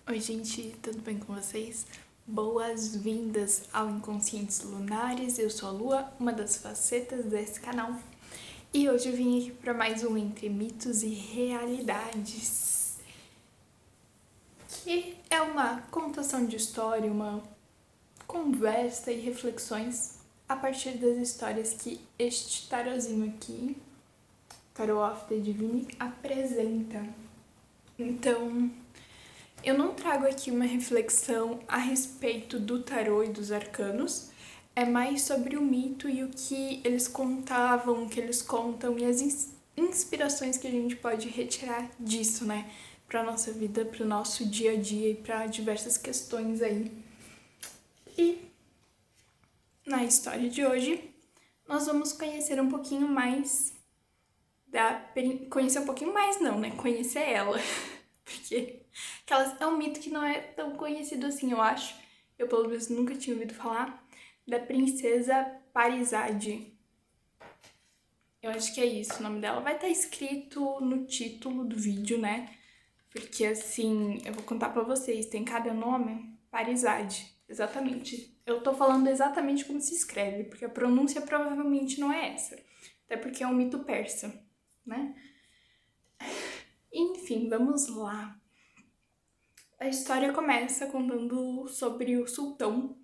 Oi gente, tudo bem com vocês? Boas-vindas ao Inconscientes Lunares, eu sou a Lua, uma das facetas desse canal. E hoje eu vim aqui para mais um Entre Mitos e Realidades, que é uma contação de história, uma conversa e reflexões a partir das histórias que este tarozinho aqui, Tarot of the Divine, apresenta. Então, eu não trago aqui uma reflexão a respeito do tarô e dos arcanos, é mais sobre o mito e o que eles contavam, o que eles contam e as inspirações que a gente pode retirar disso, né? Pra nossa vida, pro nosso dia a dia e pra diversas questões aí. E na história de hoje, nós vamos conhecer um pouquinho mais Conhecer um pouquinho mais não, né? Conhecer ela. Porque é um mito que não é tão conhecido assim, eu acho. Eu, pelo menos, nunca tinha ouvido falar da princesa Parizade. Eu acho que é isso o nome dela. Vai estar escrito no título do vídeo, né? Porque, assim, eu vou contar pra vocês. Tem cada nome, Parizade. Exatamente. Eu tô falando exatamente como se escreve, porque a pronúncia provavelmente não é essa. Até porque é um mito persa, né? Enfim, vamos lá. A história começa contando sobre o sultão,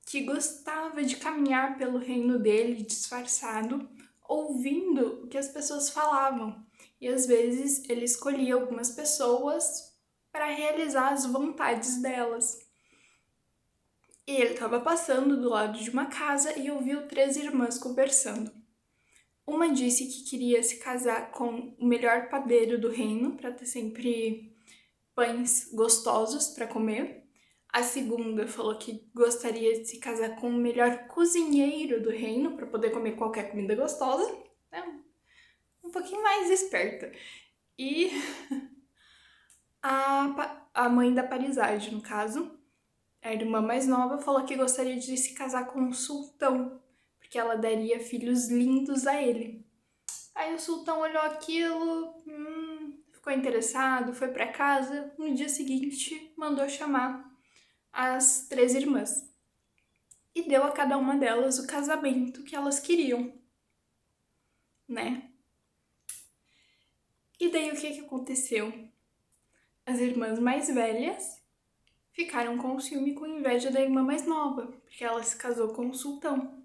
que gostava de caminhar pelo reino dele disfarçado, ouvindo o que as pessoas falavam. E às vezes ele escolhia algumas pessoas para realizar as vontades delas. E ele estava passando do lado de uma casa e ouviu 3 irmãs conversando. Uma disse que queria se casar com o melhor padeiro do reino para ter sempre pães gostosos para comer. A segunda falou que gostaria de se casar com o melhor cozinheiro do reino para poder comer qualquer comida gostosa, né? Um pouquinho mais esperta. E a mãe da parizade, no caso, a irmã mais nova, falou que gostaria de se casar com o sultão, porque ela daria filhos lindos a ele. Aí o sultão olhou aquilo, ficou interessado, foi para casa. No dia seguinte, mandou chamar as 3 irmãs e deu a cada uma delas o casamento que elas queriam, né? E daí o que aconteceu? As irmãs mais velhas ficaram com ciúme e com inveja da irmã mais nova, porque ela se casou com o sultão.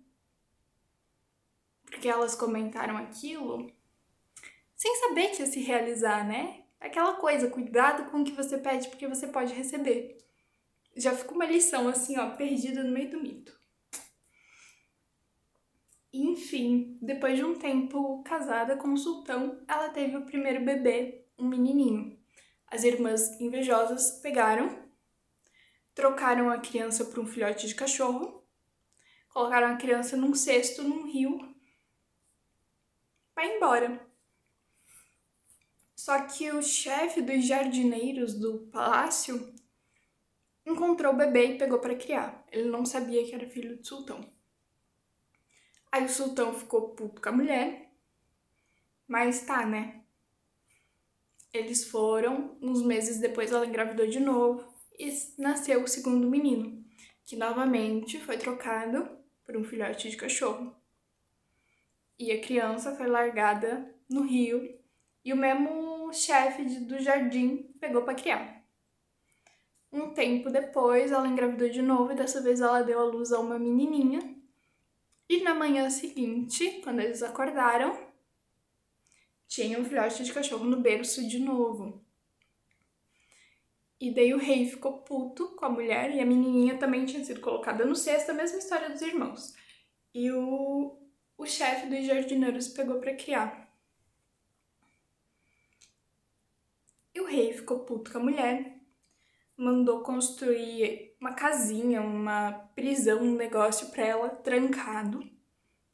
Porque elas comentaram aquilo sem saber que ia se realizar, né? Aquela coisa, cuidado com o que você pede porque você pode receber. Já fica uma lição assim, ó, perdida no meio do mito. Enfim, depois de um tempo casada com o sultão, ela teve o primeiro bebê, um menininho. As irmãs invejosas pegaram, trocaram a criança por um filhote de cachorro, colocaram a criança num cesto num rio para ir embora. Só que o chefe dos jardineiros do palácio encontrou o bebê e pegou para criar. Ele não sabia que era filho do sultão. Aí o sultão ficou puto com a mulher, mas tá, né? Eles foram, uns meses depois ela engravidou de novo e nasceu o segundo menino, que novamente foi trocado por um filhote de cachorro. E a criança foi largada no rio e o mesmo chefe do jardim pegou para criar. Um tempo depois ela engravidou de novo e dessa vez ela deu à luz a uma menininha. E na manhã seguinte, quando eles acordaram, tinha um filhote de cachorro no berço de novo. E daí o rei ficou puto com a mulher e a menininha também tinha sido colocada no cesto, a mesma história dos irmãos. E o chefe dos jardineiros pegou pra criar. E o rei ficou puto com a mulher, mandou construir uma casinha, uma prisão, um negócio pra ela trancado,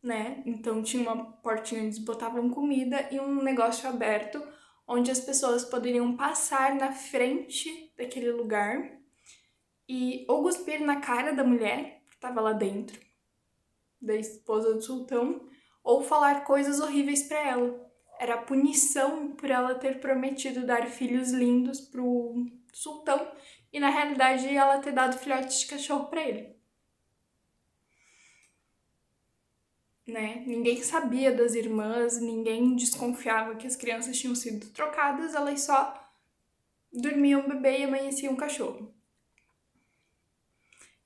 né? Então tinha uma portinha onde eles botavam comida e um negócio aberto onde as pessoas poderiam passar na frente daquele lugar e ou cuspir na cara da mulher que estava lá dentro, da esposa do sultão, ou falar coisas horríveis para ela. Era a punição por ela ter prometido dar filhos lindos pro sultão e na realidade ela ter dado filhote de cachorro pra ele. Né? Ninguém sabia das irmãs, ninguém desconfiava que as crianças tinham sido trocadas, elas só dormiam um bebê e amanheciam um cachorro.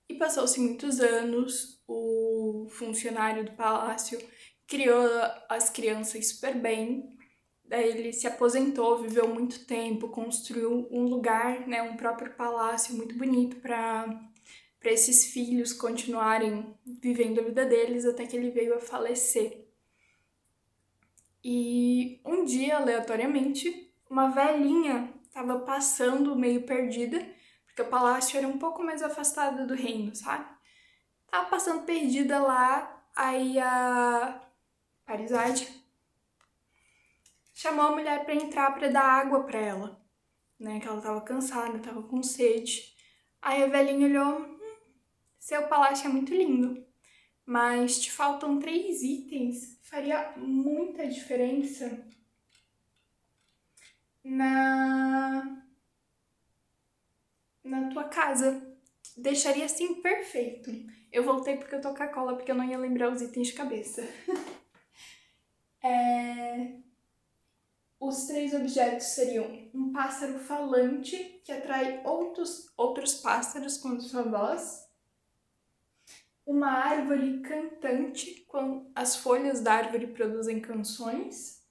E passou-se muitos anos, o funcionário do palácio criou as crianças super bem, daí ele se aposentou, viveu muito tempo, construiu um lugar, né, um próprio palácio muito bonito para esses filhos continuarem vivendo a vida deles até que ele veio a falecer. E um dia, aleatoriamente, uma velhinha estava passando meio perdida, porque o palácio era um pouco mais afastado do reino, sabe? Tava passando perdida lá, aí a Parizade chamou a mulher para entrar para dar água para ela, né? Que ela tava cansada, tava com sede. Aí a velhinha olhou, seu palácio é muito lindo, mas te faltam 3 itens, faria muita diferença na tua casa. Deixaria assim perfeito. Eu voltei porque eu tô com a cola, porque eu não ia lembrar os itens de cabeça. Os 3 objetos seriam um pássaro falante, que atrai outros pássaros com sua voz. Uma árvore cantante, quando as folhas da árvore produzem canções.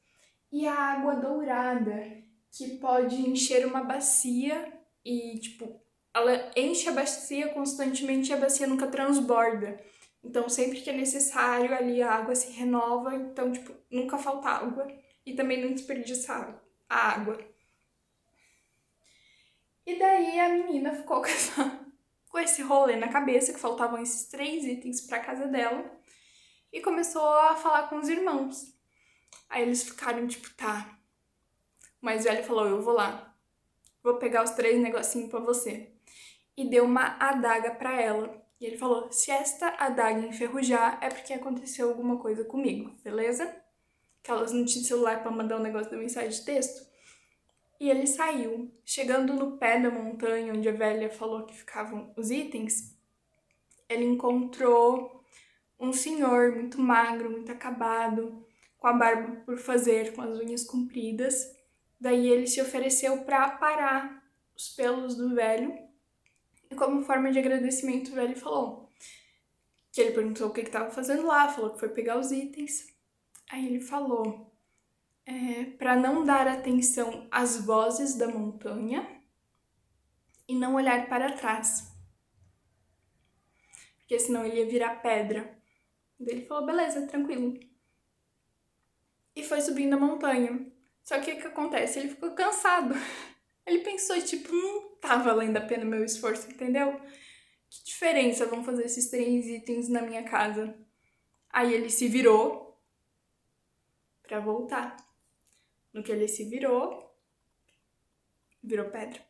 E a água dourada, que pode encher uma bacia e, tipo, ela enche a bacia constantemente e a bacia nunca transborda. Então, sempre que é necessário, ali a água se renova, então, tipo, nunca falta água. E também não desperdiçar a água. E daí a menina ficou com esse rolê na cabeça, que faltavam esses 3 itens pra casa dela. E começou a falar com os irmãos. Aí eles ficaram tipo, tá. O mais velho falou, eu vou lá. Vou pegar os 3 negocinhos pra você. E deu uma adaga pra ela. E ele falou, se esta adaga enferrujar, é porque aconteceu alguma coisa comigo, beleza? Aquelas não tinham celular pra mandar um negócio da mensagem de texto. E ele saiu. Chegando no pé da montanha, onde a velha falou que ficavam os itens, ele encontrou um senhor muito magro, muito acabado, com a barba por fazer, com as unhas compridas. Daí ele se ofereceu para aparar os pelos do velho. E como forma de agradecimento, o velho falou que ele perguntou o que estava fazendo lá, falou que foi pegar os itens. Aí ele falou para não dar atenção às vozes da montanha e não olhar para trás, porque senão ele ia virar pedra. Daí ele falou, beleza, tranquilo. E foi subindo a montanha. Só que o que acontece? Ele ficou cansado. Ele pensou, tipo, não tá valendo a pena meu esforço, entendeu? Que diferença vão fazer esses 3 itens na minha casa? Aí ele se virou pra voltar. No que ele se virou pedra.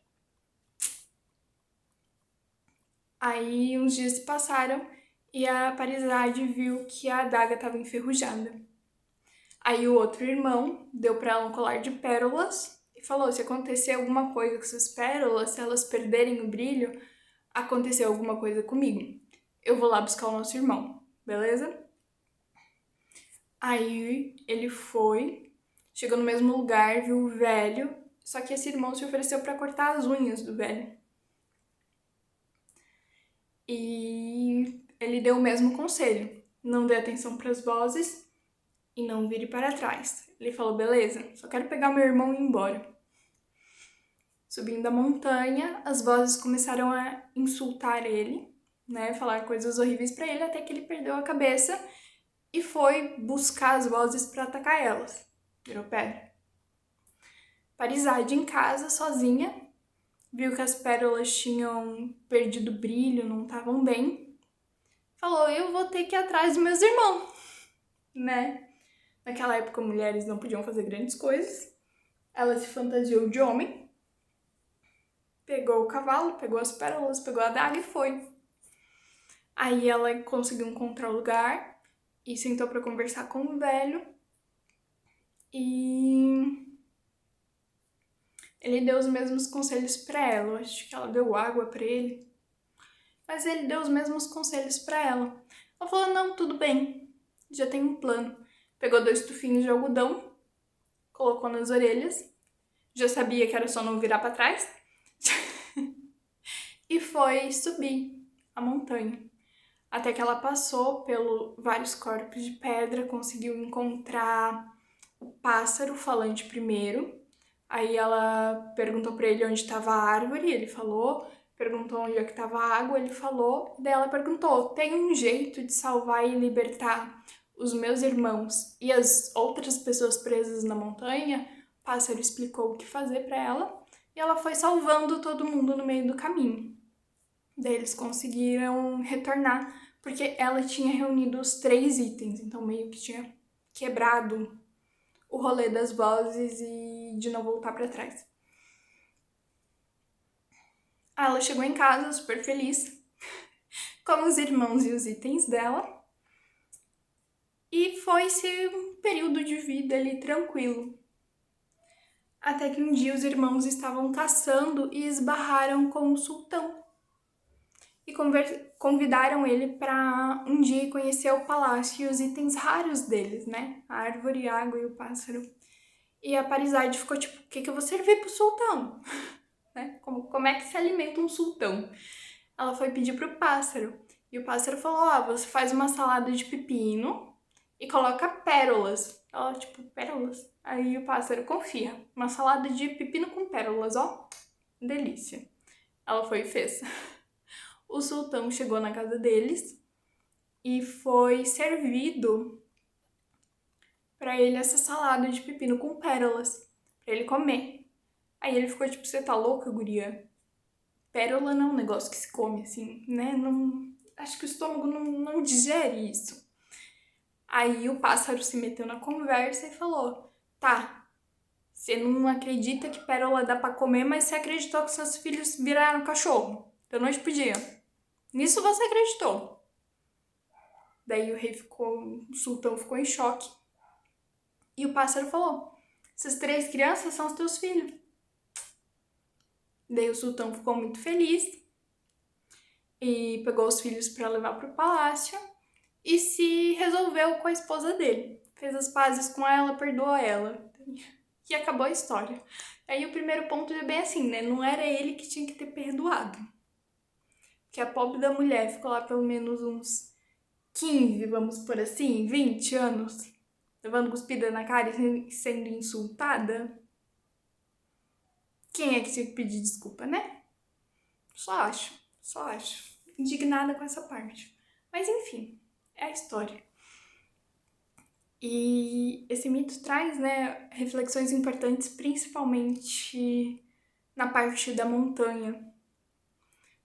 Aí uns dias se passaram e a Parizade viu que a adaga estava enferrujada. Aí o outro irmão deu para ela um colar de pérolas e falou, se acontecer alguma coisa com essas pérolas, se elas perderem o brilho, aconteceu alguma coisa comigo. Eu vou lá buscar o nosso irmão, beleza? Aí ele foi, chegou no mesmo lugar, viu o velho, só que esse irmão se ofereceu para cortar as unhas do velho. E ele deu o mesmo conselho, não dê atenção para as vozes e não vire para trás. Ele falou, beleza, só quero pegar meu irmão e ir embora. Subindo a montanha, as vozes começaram a insultar ele, né, falar coisas horríveis para ele, até que ele perdeu a cabeça e foi buscar as vozes para atacar elas. Virou pedra. Parizade em casa, sozinha, viu que as pérolas tinham perdido brilho, não estavam bem. Falou, eu vou ter que ir atrás dos meus irmãos, né? Naquela época, mulheres não podiam fazer grandes coisas. Ela se fantasiou de homem, pegou o cavalo, pegou as pérolas, pegou a adaga e foi. Aí ela conseguiu encontrar o lugar e sentou para conversar com o velho. E Ele deu os mesmos conselhos pra ela. Eu acho que ela deu água pra ele. Mas ele deu os mesmos conselhos pra ela. Ela falou, não, tudo bem. Já tem um plano. Pegou 2 tufinhos de algodão, colocou nas orelhas. Já sabia que era só não virar pra trás. E foi subir a montanha. Até que ela passou por vários corpos de pedra, conseguiu encontrar o pássaro falante primeiro. Aí ela perguntou pra ele onde estava a árvore, ele falou. Perguntou onde é que estava a água, ele falou. Daí ela perguntou, tem um jeito de salvar e libertar os meus irmãos e as outras pessoas presas na montanha? O pássaro explicou o que fazer pra ela. E ela foi salvando todo mundo no meio do caminho. Daí eles conseguiram retornar, porque ela tinha reunido os 3 itens, então meio que tinha quebrado o rolê das vozes e de não voltar pra trás. Aí ela chegou em casa super feliz, com os irmãos e os itens dela, e foi-se um período de vida ali tranquilo. Até que um dia os irmãos estavam caçando e esbarraram com o sultão. E convidaram ele para um dia conhecer o palácio e os itens raros deles, né? A árvore, a água e o pássaro. E a Parizade ficou tipo, o que eu vou servir pro sultão? Né? Como é que se alimenta um sultão? Ela foi pedir pro pássaro. E o pássaro falou, você faz uma salada de pepino e coloca pérolas. Ela, tipo, pérolas? Aí o pássaro confia. Uma salada de pepino com pérolas, ó. Delícia. Ela foi e fez. O sultão chegou na casa deles e foi servido para ele essa salada de pepino com pérolas, para ele comer. Aí ele ficou tipo, você tá louca, guria? Pérola não é um negócio que se come assim, né? Não, acho que o estômago não digere isso. Aí o pássaro se meteu na conversa e falou, tá, você não acredita que pérola dá pra comer, mas você acreditou que seus filhos viraram cachorro da noite pro dia. Nisso você acreditou. Daí o sultão ficou em choque. E o pássaro falou, essas 3 crianças são os teus filhos. Daí o sultão ficou muito feliz e pegou os filhos para levar para o palácio e se resolveu com a esposa dele. Fez as pazes com ela, perdoou ela. E acabou a história. Aí o primeiro ponto é bem assim, né? Não era ele que tinha que ter perdoado. Porque a pobre da mulher ficou lá pelo menos uns 15, vamos por assim, 20 anos, levando cuspida na cara e sendo insultada. Quem é que tinha que pedir desculpa, né? Só acho. Indignada com essa parte. Mas enfim, é a história. E esse mito traz, né, reflexões importantes, principalmente na parte da montanha.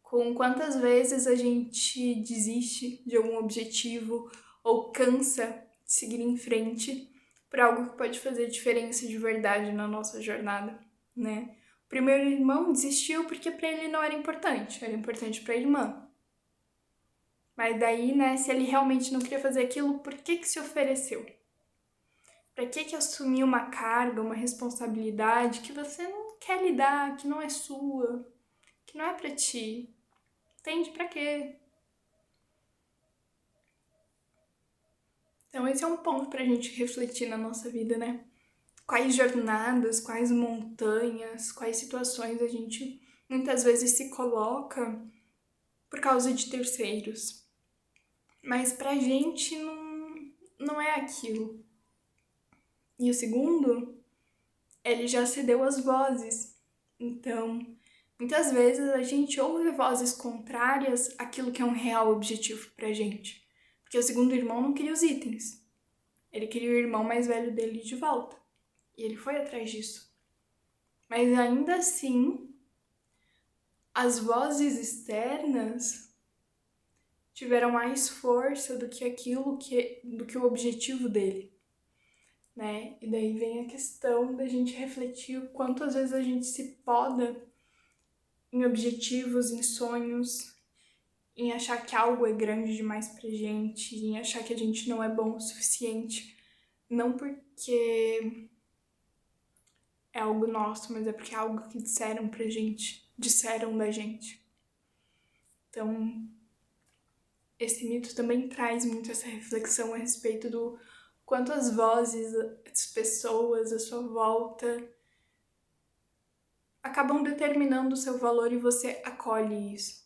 Com quantas vezes a gente desiste de algum objetivo ou cansa de seguir em frente por algo que pode fazer diferença de verdade na nossa jornada, né? O primeiro irmão desistiu porque para ele não era importante para a irmã. Mas daí, né, se ele realmente não queria fazer aquilo, por que se ofereceu? Para que assumir uma carga, uma responsabilidade que você não quer lidar, que não é sua, que não é para ti? Entende? Pra quê? Então esse é um ponto pra gente refletir na nossa vida, né? Quais jornadas, quais montanhas, quais situações a gente muitas vezes se coloca por causa de terceiros. Mas pra gente não é aquilo. E o segundo, ele já cedeu as vozes. Então, muitas vezes a gente ouve vozes contrárias àquilo que é um real objetivo pra gente. Porque o segundo irmão não queria os itens. Ele queria o irmão mais velho dele de volta. E ele foi atrás disso. Mas ainda assim, as vozes externas tiveram mais força do que do que o objetivo dele, né? E daí vem a questão da gente refletir o quanto às vezes a gente se poda em objetivos, em sonhos, em achar que algo é grande demais pra gente, em achar que a gente não é bom o suficiente, não porque é algo nosso, mas é porque é algo que disseram pra gente, disseram da gente. Então, esse mito também traz muito essa reflexão a respeito do quanto as vozes, as pessoas à sua volta acabam determinando o seu valor e você acolhe isso,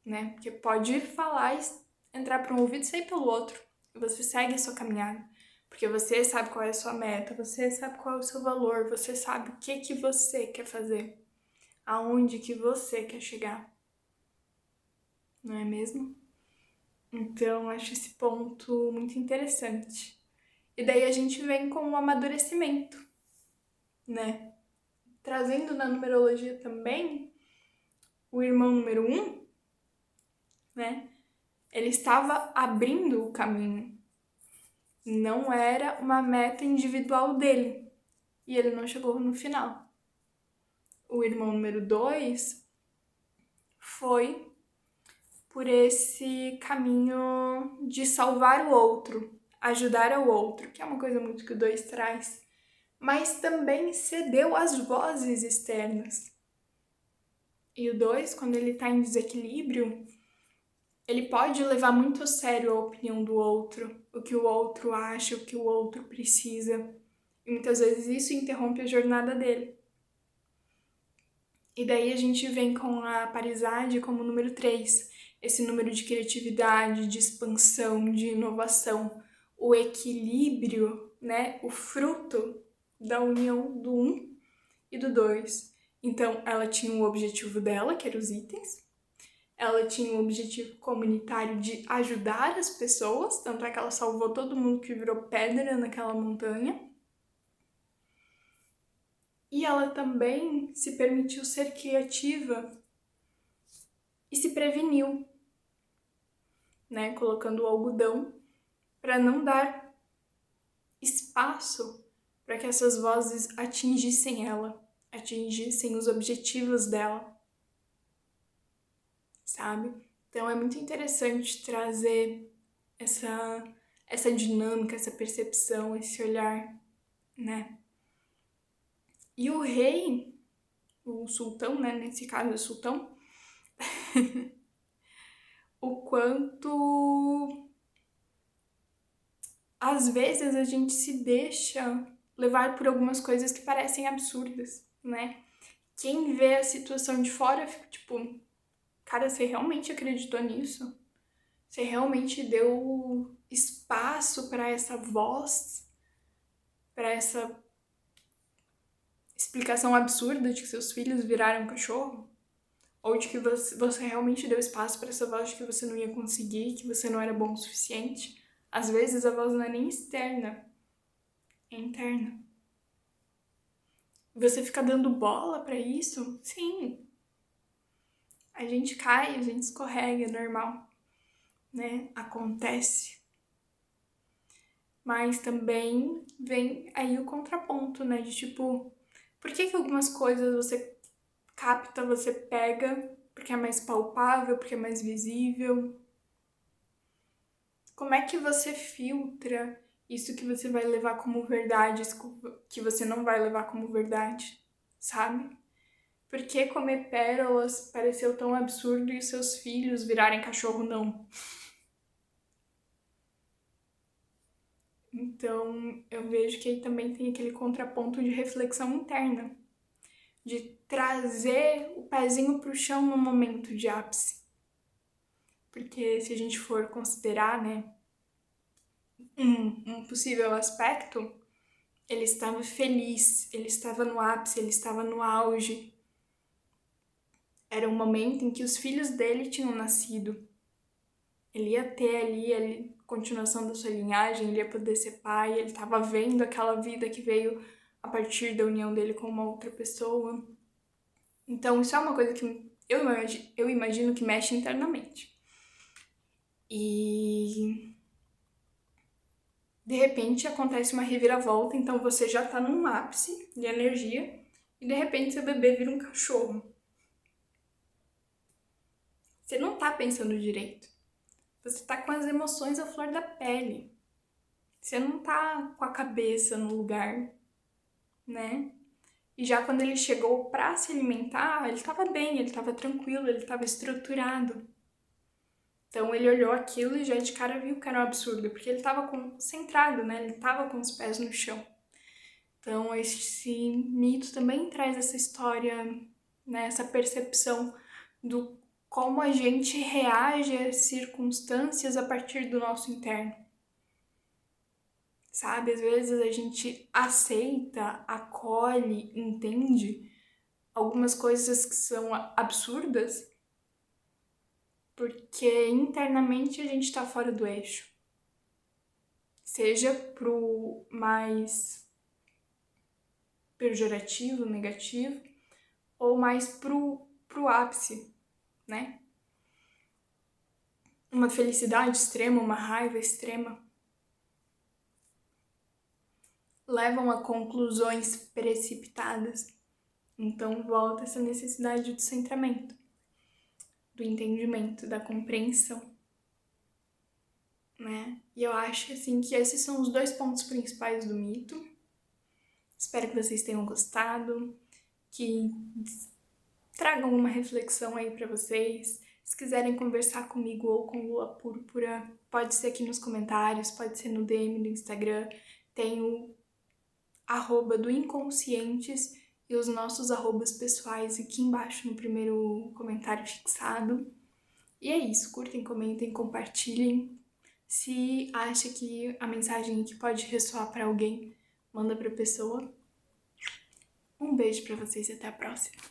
né? Porque pode falar e entrar para um ouvido e sair pelo outro. E você segue a sua caminhada. Porque você sabe qual é a sua meta, você sabe qual é o seu valor, você sabe o que você quer fazer, aonde que você quer chegar. Não é mesmo? Então, acho esse ponto muito interessante. E daí a gente vem com o amadurecimento, né? Trazendo na numerologia também, o irmão número 1, né? Ele estava abrindo o caminho. Não era uma meta individual dele. E ele não chegou no final. O irmão número 2 foi por esse caminho de salvar o outro, ajudar ao outro, que é uma coisa muito que o 2 traz. Mas também cedeu às vozes externas. E o 2, quando ele está em desequilíbrio, ele pode levar muito a sério a opinião do outro, o que o outro acha, o que o outro precisa. E muitas vezes isso interrompe a jornada dele. E daí a gente vem com a paridade como número 3, esse número de criatividade, de expansão, de inovação, o equilíbrio, né? O fruto da união do 1 e do 2. Então, ela tinha um objetivo dela, que eram os itens. Ela tinha um objetivo comunitário de ajudar as pessoas, tanto é que ela salvou todo mundo que virou pedra naquela montanha. E ela também se permitiu ser criativa e se preveniu, né? Colocando o algodão para não dar espaço para que essas vozes atingissem ela, atingissem os objetivos dela, sabe? Então é muito interessante trazer essa dinâmica, essa percepção, esse olhar, né? E o rei, o sultão, né? Nesse caso, o sultão, o quanto às vezes a gente se deixa levar por algumas coisas que parecem absurdas, né? Quem vê a situação de fora fica tipo, cara, você realmente acreditou nisso? Você realmente deu espaço para essa voz, para essa explicação absurda de que seus filhos viraram cachorro? Ou de que você realmente deu espaço para essa voz de que você não ia conseguir, que você não era bom o suficiente? Às vezes a voz não é nem externa, é interna. Você fica dando bola para isso? Sim. A gente cai, a gente escorrega, é normal, né? Acontece. Mas também vem aí o contraponto, né? De tipo, por que algumas coisas você capta, você pega, porque é mais palpável, porque é mais visível? Como é que você filtra isso que você vai levar como verdade, isso que você não vai levar como verdade, sabe? Por que comer pérolas pareceu tão absurdo e os seus filhos virarem cachorro não? Então, eu vejo que aí também tem aquele contraponto de reflexão interna, de trazer o pezinho pro chão no momento de ápice. Porque se a gente for considerar, né, um possível aspecto, ele estava feliz, ele estava no ápice, ele estava no auge. Era um momento em que os filhos dele tinham nascido. Ele ia ter ali a continuação da sua linhagem, ele ia poder ser pai, ele estava vendo aquela vida que veio a partir da união dele com uma outra pessoa. Então, isso é uma coisa que eu imagino que mexe internamente. E de repente acontece uma reviravolta, então você já tá num ápice de energia e de repente seu bebê vira um cachorro. Você não tá pensando direito. Você tá com as emoções à flor da pele. Você não tá com a cabeça no lugar, né? E já quando ele chegou para se alimentar, ele estava bem, ele estava tranquilo, ele estava estruturado. Então ele olhou aquilo e já de cara viu que era um absurdo, porque ele estava concentrado, né? Ele estava com os pés no chão. Então esse mito também traz essa história, né? Essa percepção do como a gente reage às circunstâncias a partir do nosso interno. Sabe, às vezes a gente aceita, acolhe, entende algumas coisas que são absurdas porque internamente a gente tá fora do eixo. Seja pro mais pejorativo, negativo, ou mais pro ápice, né? Uma felicidade extrema, uma raiva extrema, levam a conclusões precipitadas. Então volta essa necessidade do centramento, do entendimento, da compreensão, né? E eu acho assim que esses são os 2 pontos principais do mito. Espero que vocês tenham gostado, que tragam uma reflexão aí para vocês. Se quiserem conversar comigo ou com Lua Púrpura, pode ser aqui nos comentários, pode ser no DM do Instagram. Tem o @ do Inconscientes e os nossos arrobas pessoais aqui embaixo no primeiro comentário fixado. E é isso, curtem, comentem, compartilhem. Se acha que a mensagem aqui pode ressoar para alguém, manda para a pessoa. Um beijo para vocês e até a próxima.